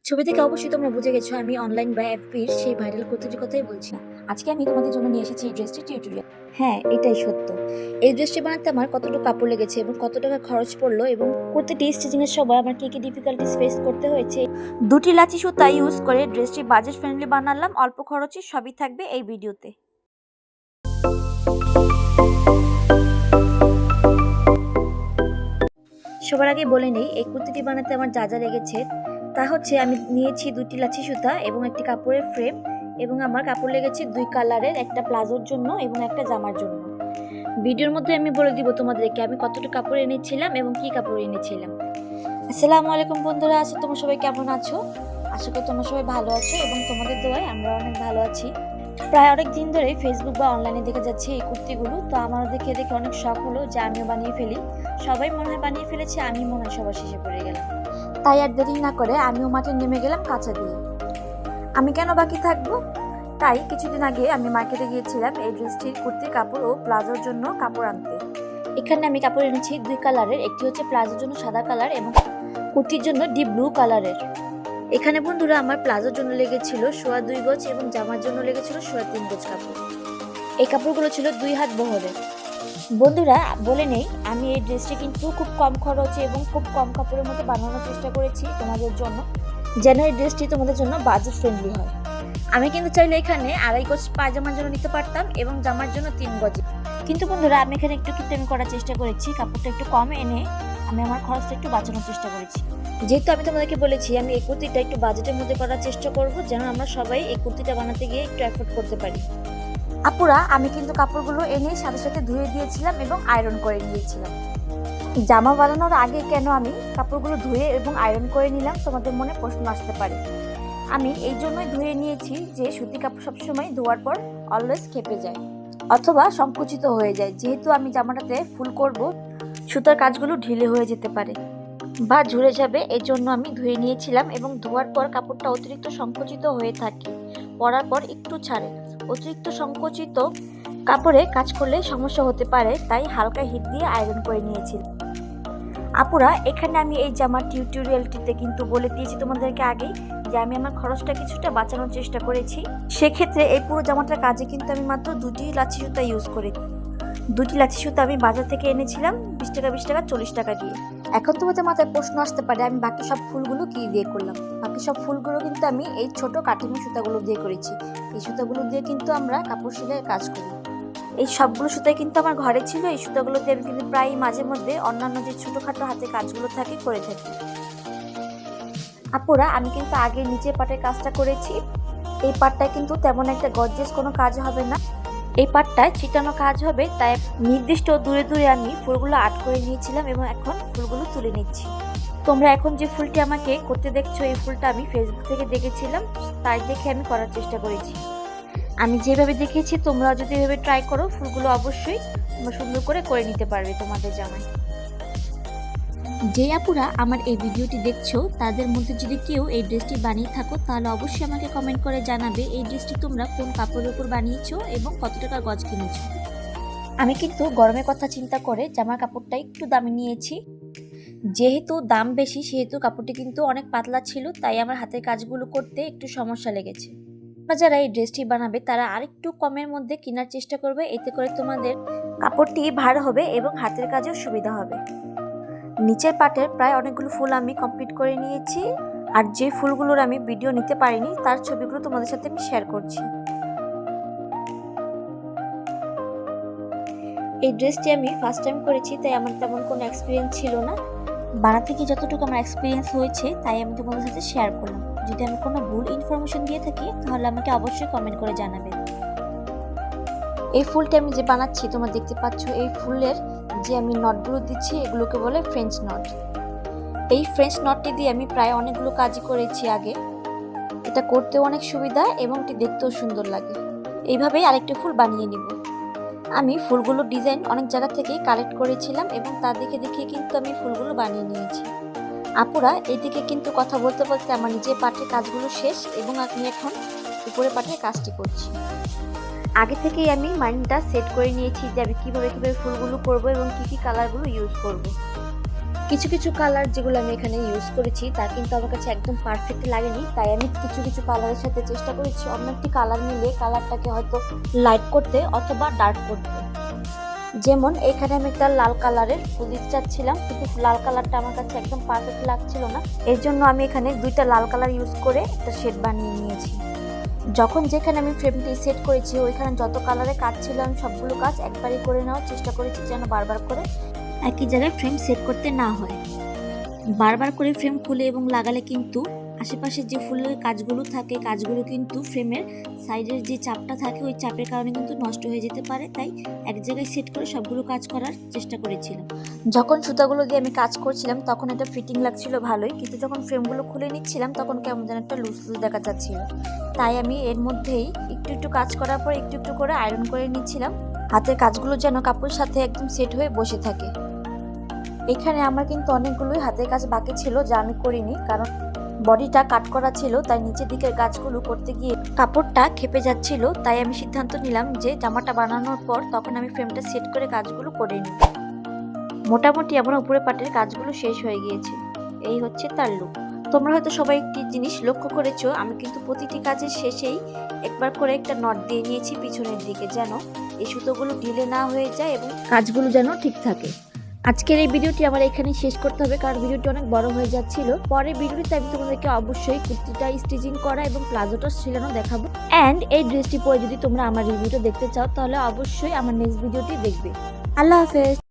ছবি থেকে অবশ্যই তোমরা বুঝে গেছো আমি অনলাইন বা এফবির সেই ভাইরাল কুর্তিটির কথাই বলছি। আজকে আমি তোমাদের জন্য নিয়ে এসেছি এই ড্রেসটি টিউটোরিয়াল। হ্যাঁ, এটাই সত্য। এই ড্রেসটি বানাতে আমার কতটুকু কাপড় লেগেছে এবং কত টাকা খরচ পড়লো এবং কুর্তিটি স্টিচিং এর সময় আমার কি কি ডিফিকাল্টিস ফেস করতে হয়েছে, দুটি লাচি সুতা ইউজ করে ড্রেসটি বাজেট ফ্রেন্ডলি বানালাম অল্প খরচে, সবই থাকবে এই ভিডিওতে। সবার আগে বলে নেই এই কুর্তিটি বানাতে আমার যা যা লেগেছে। তা হচ্ছে আমি নিয়েছি দুটি লাচি সুতা এবং একটি কাপড়ের ফ্রেম, এবং আমার কাপড় লেগেছে দুই কালারের, একটা প্লাজোর জন্য এবং একটা জামার জন্য। ভিডিওর মধ্যে আমি বলে দিব তোমাদেরকে আমি কতটা কাপড় এনেছিলাম এবং কি কাপড় এনেছিলাম। আসসালামু আলাইকুম বন্ধুরা, আছো তোমরা সবাই কেমন আছো? আশা করি তোমরা সবাই ভালো আছো এবং তোমাদের দোয়ায় আমরা অনেক ভালো আছি। প্রায় অনেক দিন ধরে ফেসবুক বা অনলাইনে দেখে যাচ্ছে এই কুর্তিগুলো, তো আমারও দেখে দেখে অনেক শখ হলো যে আমিও বানিয়ে ফেলি। সবাই মনে হয় বানিয়ে ফেলেছে, আমি মনে হয় সবার শেষে পড়ে গেলাম। তাই আর দেরি না করে আমিও মাঠে নেমে গেলাম কাঁচা দিয়ে। আমি কেন বাকি থাকবো? তাই কিছুদিন আগে আমি মার্কেটে গিয়েছিলাম এই ড্রেসটির কুর্তির কাপড় ও প্লাজোর জন্য কাপড় আনতে। এখানে আমি কাপড় এনেছি দুই কালারের, একটি হচ্ছে প্লাজোর জন্য সাদা কালার এবং কুর্তির জন্য ডিপ ব্লু কালারের। এখানে বন্ধুরা আমার প্লাজোর জন্য লেগেছিল 2.25 গজ এবং জামার জন্য লেগেছিল 3.25 গজ কাপড়। এই কাপড়গুলো ছিল 2 হাত বহরের। বন্ধুরা বলে নেই, আমি এই ড্রেসটি কিন্তু খুব কম খরচে এবং খুব কম কাপড়ের মধ্যে বানানোর চেষ্টা করেছি তোমাদের জন্য, যেন এই ড্রেসটি তোমাদের জন্য বাজেট ফ্রেন্ডলি হয়। আমি কিন্তু চাইলে এখানে 2.5 গজ পায়জামার জন্য নিতে পারতাম এবং জামার জন্য 3 গজ, কিন্তু বন্ধুরা আমি এখানে একটু কৃত্রিম করার চেষ্টা করেছি, কাপড়টা একটু কম এনে আমি আমার খরচটা একটু বাঁচানোর চেষ্টা করেছি। যেহেতু আমি তোমাদেরকে বলেছি আমি এই কুর্তিটা একটু বাজেটের মধ্যে করার চেষ্টা করব, যেন আমরা সবাই এই কুর্তিটা বানাতে গিয়ে একটু এফোর্ড করতে পারি। আপুরা, আমি কিন্তু কাপড়গুলো এনে সাথে সাথে ধুয়ে দিয়েছিলাম এবং আয়রন করে নিয়েছিলাম। জামা বানানোর আগে কেন আমি কাপড়গুলো ধুয়ে এবং আয়রন করে নিলাম, তোমাদের মনে প্রশ্ন আসতে পারে। আমি এই জন্যই ধুয়ে নিয়েছি যে সুতি কাপড় সবসময় ধোয়ার পর অলওয়েজ খেপে যায় অথবা সংকুচিত হয়ে যায়। যেহেতু আমি জামাটাতে ফুল করব, সুতার কাজগুলো ঢিলে হয়ে যেতে পারে বা ঝরে যাবে, এই জন্য আমি ধুয়ে নিয়েছিলাম। এবং ধোয়ার পর কাপড়টা অতিরিক্ত সংকুচিত হয়ে থাকে, পরার পর একটু ছাড়ে। অতিরিক্ত সংকুচিত কাপড়ে কাজ করলে সমস্যা হতে পারে, তাই হালকা হিট দিয়ে আয়রন করে নিয়েছিলাম। আপুরা, এখানে আমি এই জামার টিউটোরিয়ালটিতে কিন্তু বলে দিয়েছি তোমাদেরকে আগেই যে আমি আমার খরচটা কিছুটা বাঁচানোর চেষ্টা করেছি। সেক্ষেত্রে এই পুরো জামাটার কাজে কিন্তু আমি মাত্র দুটি লাচি সুতা ইউজ করি। দুটি লাচি সুতা আমি বাজার থেকে এনেছিলাম 20 টাকা 20 টাকা 40 টাকা দিয়ে। এখন তোমাদের মাথায় প্রশ্ন আসতে পারে আমি বাকি সব ফুলগুলো কি দিয়ে করলাম। বাকি সব ফুলগুলো কিন্তু আমি এই ছোট কাটিং সুতাগুলো দিয়ে করেছি। এই সুতাগুলো দিয়ে কিন্তু আমরা কাপড় সেলাইয়ের কাজ করি। এই সবগুলো সুতাই কিন্তু আমার ঘরে ছিল। এই সুতাগুলো দিয়ে আমি কিন্তু প্রায় মাঝে মধ্যে অন্যান্য যে ছোটখাটো হাতে কাজগুলো থাকে করে থাকি। আপুরা, আমি কিন্তু আগে নিচের পাটের কাজটা করেছি। এই পাটটায় কিন্তু তেমন একটা গর্জিয়াস কোনো কাজ হবে না, এই পাটটায় ছিটানো কাজ হবে, তাই নির্দিষ্ট দূরে দূরে আমি ফুলগুলো আর্ট করে নিয়েছিলাম এবং এখন ফুলগুলো তুলে নিচ্ছি। তোমরা এখন যে ফুলটি আমাকে করতে দেখছো, এই ফুলটা আমি ফেসবুক থেকে দেখেছিলাম, তাই দেখে আমি করার চেষ্টা করেছি। আমি যেভাবে দেখিয়েছি তোমরা যদি এভাবে ট্রাই করো, ফুলগুলো অবশ্যই তোমরা সুন্দর করে নিতে পারবে তোমাদের জামায়। যে আপুরা আমার এই ভিডিওটি দেখছো, তাদের মধ্যে যদি কেউ এই ড্রেসটি বানিয়ে থাকো, তাহলে অবশ্যই আমাকে কমেন্ট করে জানাবে এই ড্রেসটি তোমরা কোন কাপড়ের উপর বানিয়েছো এবং কত টাকা গজ কিনেছো। আমি কিন্তু গরমের কথা চিন্তা করে জামার কাপড়টা একটু দামি নিয়েছি। যেহেতু দাম বেশি সেহেতু কাপড়টি কিন্তু অনেক পাতলা ছিল, তাই আমার হাতের কাজগুলো করতে একটু সমস্যা লেগেছে। যারা এই ড্রেসটি বানাবে তারা আরেকটু কমের মধ্যে কেনার চেষ্টা করবে, এতে করে তোমাদের কাপড়টি ভার হবে এবং হাতের কাজেও সুবিধা হবে। নিচের পাটের প্রায় অনেকগুলো ফুল আমি কমপ্লিট করে নিয়েছি, আর যে ফুলগুলোর আমি ভিডিও নিতে পারিনি তার ছবিগুলো তোমাদের সাথে আমি শেয়ার করছি। এই ড্রেসটি আমি ফার্স্ট টাইম করেছি, তাই আমার তেমন কোনো এক্সপিরিয়েন্স ছিল না। বানাতে গিয়ে যতটুকু আমার এক্সপিরিয়েন্স হয়েছে তাই আমি তোমাদের সাথে শেয়ার করলাম। যদি আমি কোনো ভুল ইনফরমেশন দিয়ে থাকি তাহলে আমাকে অবশ্যই কমেন্ট করে জানাবেন। এই ফুলটি আমি যে বানাচ্ছি তোমরা দেখতে পাচ্ছ, এই ফুলের যে আমি নটগুলো দিচ্ছি এগুলোকে বলে ফ্রেঞ্চ নট। এই ফ্রেঞ্চ নটটি দিয়ে আমি প্রায় অনেকগুলো কাজই করেছি আগে। এটা করতেও অনেক সুবিধা এবং এটি দেখতেও সুন্দর লাগে। এইভাবেই আরেকটি ফুল বানিয়ে নিব। আমি ফুলগুলোর ডিজাইন অনেক জায়গা থেকেই কালেক্ট করেছিলাম এবং তা দেখে দেখে কিন্তু আমি ফুলগুলো বানিয়ে নিয়েছি। আপুরা, এইদিকে কিন্তু কথা বলতে বলতে আমার নিজের পাটের কাজগুলো শেষ এবং আমি এখন উপরে পাটের কাজটি করছি। আগে থেকেই আমি মাইন্ডটা সেট করে নিয়েছি যে আমি কিভাবে ফুলগুলো করব এবং কি কালারগুলো ইউজ করব। কিছু কিছু কালার যেগুলো আমি এখানে ইউজ করেছি তা কিন্তু আমার কাছে একদম পারফেক্ট লাগেনি, তাই আমি কিছু কিছু কালারের সাথে চেষ্টা করেছি অন্য একটি কালার মিলিয়ে কালারটাকে হয়তো লাইট করতে অথবা ডার্ক করতে। যেমন এখানে আমি একটা লাল কালারের ফুল দিতে চাচ্ছিলাম, কিন্তু লাল কালারটা আমার কাছে একদম পারফেক্ট লাগছিল না, এর জন্য আমি এখানে দুইটা লাল কালার ইউজ করে একটা শেড বানিয়ে নিয়েছি। যখন যেখানে আমি ফ্রেমটি সেট করেছি ওইখানে যত কালারে কাজ ছিল আমি সবগুলো কাজ একবারই করে নেওয়ার চেষ্টা করেছি, যেন বারবার করে একই জায়গায় ফ্রেম সেট করতে না হয়। বারবার করে ফ্রেম খুলে এবং লাগালে কিন্তু আশেপাশে যে ফুলের কাজগুলো থাকে কাজগুলো কিন্তু ফ্রেমের সাইডের যে চাপটা থাকে ওই চাপের কারণে কিন্তু নষ্ট হয়ে যেতে পারে, তাই এক জায়গায় সেট করে সবগুলো কাজ করার চেষ্টা করেছিলাম। যখন সুতাগুলো দিয়ে আমি কাজ করছিলাম তখন এটা ফিটিং লাগছিল ভালোই, কিন্তু যখন ফ্রেমগুলো খুলে নিচ্ছিলাম তখন কেমন যেন একটা লুজ লুজ দেখা যাচ্ছিল, তাই আমি এর মধ্যেই একটু একটু কাজ করার পর একটু একটু করে আয়রন করে নিচ্ছিলাম, হাতের কাজগুলো যেন কাপড়ের সাথে একদম সেট হয়ে বসে থাকে। এখানে আমার কিন্তু অনেকগুলোই হাতের কাজ বাকি ছিল যা আমি করিনি, কারণ বডিটা কাট করা ছিল, তাই নিচের দিকের কাজগুলো করতে গিয়ে কাপড়টা খেপে যাচ্ছিল, তাই আমি সিদ্ধান্ত নিলাম যে জামাটা বানানোর পর তখন আমি ফ্রেমটা সেট করে কাজগুলো করে নিই। মোটামুটি আমার উপরে পাটের কাজগুলো শেষ হয়ে গিয়েছে, এই হচ্ছে তার লুক। তোমরা হয়তো সবাই একটি জিনিস লক্ষ্য করেছো, আমি কিন্তু প্রতিটি কাজের শেষেই একবার করে একটা নট দিয়ে নিয়েছি পিছনের দিকে, যেন এই সুতোগুলো ঢিলে না হয়ে যায় এবং কাজগুলো যেন ঠিক থাকে। আজকের এই ভিডিওটি আমার এখানে শেষ করতে হবে, কারণ ভিডিওটি অনেক বড় হয়ে যাচ্ছিল। পরের ভিডিওতে আমি তোমাদেরকে অবশ্যই কুর্তিটা স্টিচিং করা এবং প্লাজোটা সেলানো দেখাবো, অ্যান্ড এই ড্রেসটি পরে যদি তোমরা আমার রিভিউটা দেখতে চাও তাহলে অবশ্যই আমার নেক্সট ভিডিওটি দেখবে। আল্লাহ হাফেজ।